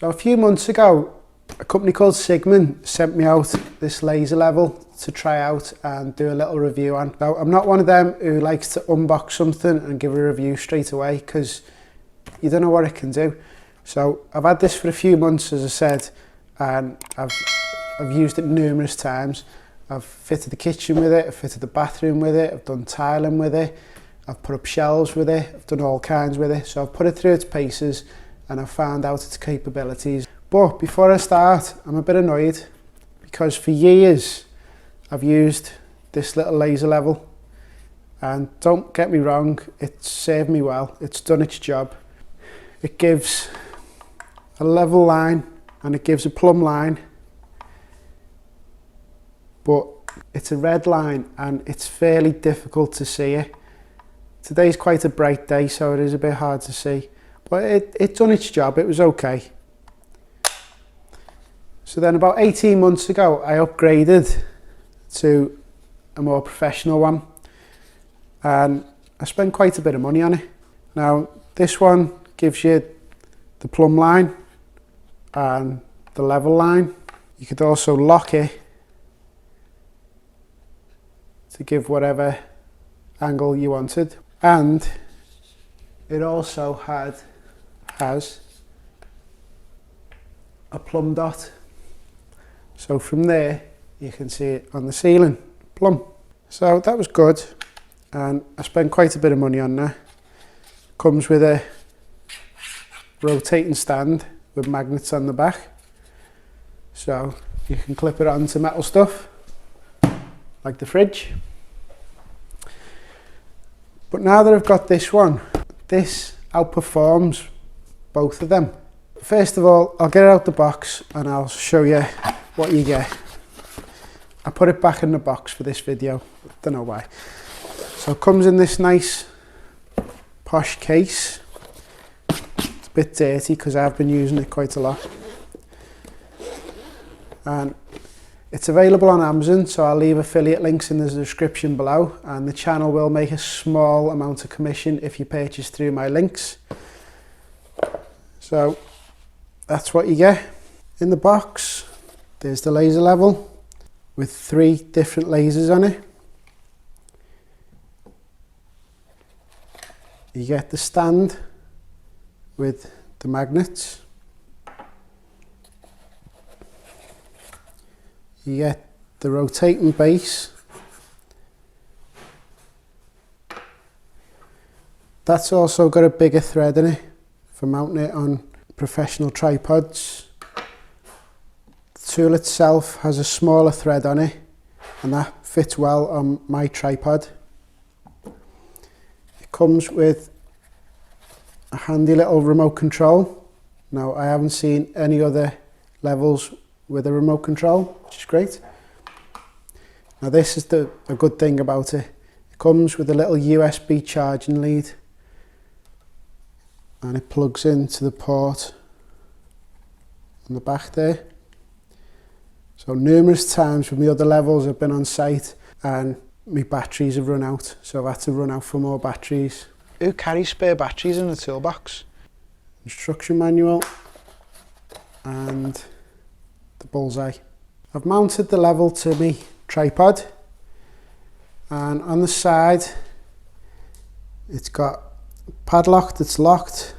So a few months ago, a company called Cigman sent me out this laser level to try out and do a little review on. Now, I'm not one of them who likes to unbox something and give a review straight away because you don't know what it can do. So I've had this for a few months, as I said, and I've used it numerous times. I've fitted the kitchen with it, I've fitted the bathroom with it, I've done tiling with it, I've put up shelves with it, I've done all kinds with it. So I've put it through its paces and I've found out its capabilities. But before I start, I'm a bit annoyed because for years I've used this little laser level, and don't get me wrong, it's served me well, it's done its job. It gives a level line and it gives a plumb line, but it's a red line and it's fairly difficult to see it. Today's quite a bright day, so it is a bit hard to see, but it done its job, it was okay. So then about 18 months ago, I upgraded to a more professional one, and I spent quite a bit of money on it. Now, this one gives you the plumb line and the level line. You could also lock it to give whatever angle you wanted, and it also has a plumb dot. So from there, you can see it on the ceiling, plumb. So that was good, and I spent quite a bit of money on that. Comes with a rotating stand with magnets on the back, so you can clip it onto metal stuff, like the fridge. But now that I've got this one, this outperforms both of them. First of all, I'll get it out the box and I'll show you what you get. I put it back in the box for this video, don't know why. So it comes in this nice posh case. It's a bit dirty because I've been using it quite a lot. And it's available on Amazon, so I'll leave affiliate links in the description below, and the channel will make a small amount of commission if you purchase through my links. So that's what you get. In the box, there's the laser level with 3 different lasers on it. You get the stand with the magnets. You get the rotating base. That's also got a bigger thread in it for mounting it on professional tripods. The tool itself has a smaller thread on it, and that fits well on my tripod. It comes with a handy little remote control. Now, I haven't seen any other levels with a remote control, which is great. Now, this is a good thing about it. It comes with a little USB charging lead, and it plugs into the port on the back there. So numerous times with my other levels I've been on site and my batteries have run out, so I've had to run out for more batteries. Who carries spare batteries in the toolbox? Instruction manual and the bullseye. I've mounted the level to my tripod, and on the side it's got a padlock that's locked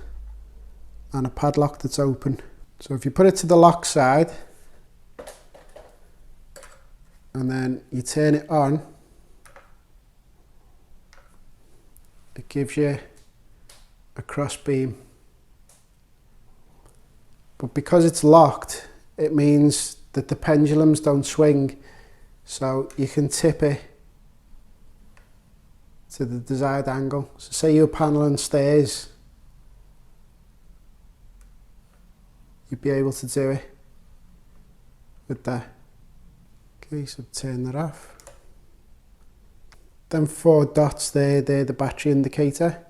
and a padlock that's open. So if you put it to the lock side and then you turn it on, it gives you a cross beam. But because it's locked, it means that the pendulums don't swing, so you can tip it to the desired angle. So say you're paneling stairs, you'd be able to do it with that. Okay, so turn that off. Them 4 dots there, they're the battery indicator.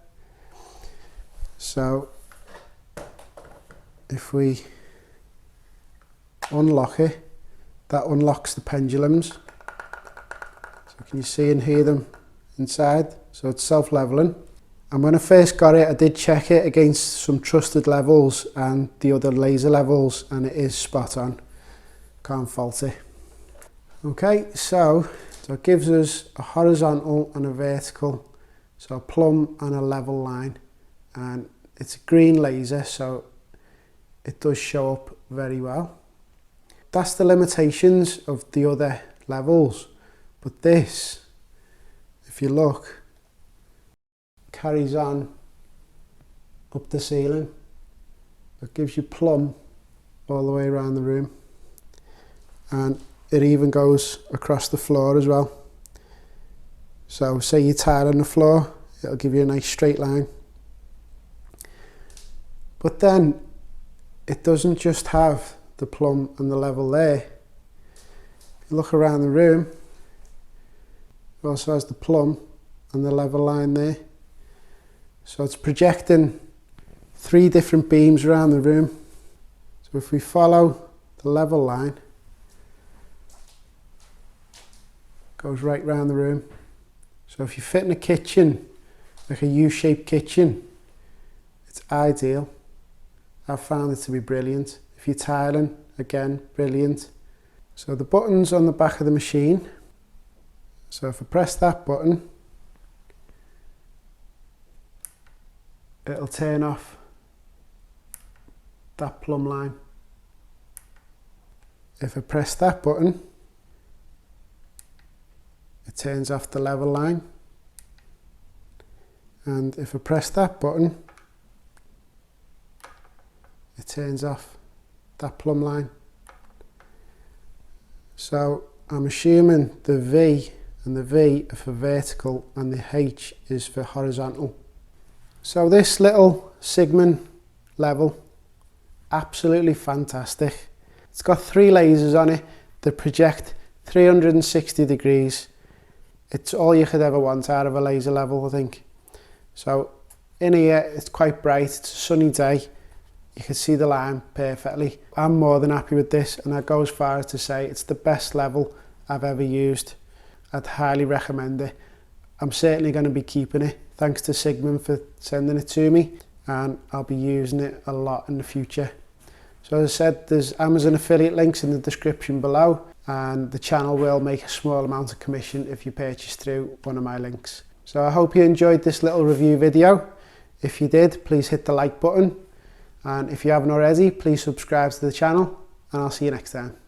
So if we unlock it, that unlocks the pendulums. So can you see and hear them inside? So it's self-leveling. And when I first got it, I did check it against some trusted levels and the other laser levels, and it is spot on. Can't fault it. Okay, so it gives us a horizontal and a vertical, so a plumb and a level line, and it's a green laser, so it does show up very well. That's the limitations of the other levels, but this, if you look, carries on up the ceiling. It gives you plumb all the way around the room, and it even goes across the floor as well. So say you tile on the floor, it'll give you a nice straight line. But then it doesn't just have the plumb and the level there. If you look around the room, it also has the plumb and the level line there. So it's projecting 3 different beams around the room. So if we follow the level line, it goes right round the room. So if you fit in a kitchen, like a U-shaped kitchen, it's ideal. I've found it to be brilliant. If you're tiling, again, brilliant. So the button's on the back of the machine. So if I press that button, it'll turn off that plumb line. If I press that button, it turns off the level line. And if I press that button, it turns off that plumb line. So I'm assuming the V and the V are for vertical and the H is for horizontal. So this little Cigman level, absolutely fantastic. It's got 3 lasers on it that project 360 degrees. It's all you could ever want out of a laser level, I think. So in here, it's quite bright, it's a sunny day. You can see the line perfectly. I'm more than happy with this, and I'd go as far as to say it's the best level I've ever used. I'd highly recommend it. I'm certainly going to be keeping it. Thanks to Cigman for sending it to me, and I'll be using it a lot in the future. So as I said, there's Amazon affiliate links in the description below, and the channel will make a small amount of commission if you purchase through one of my links. So I hope you enjoyed this little review video. If you did, please hit the like button. And if you haven't already, please subscribe to the channel, and I'll see you next time.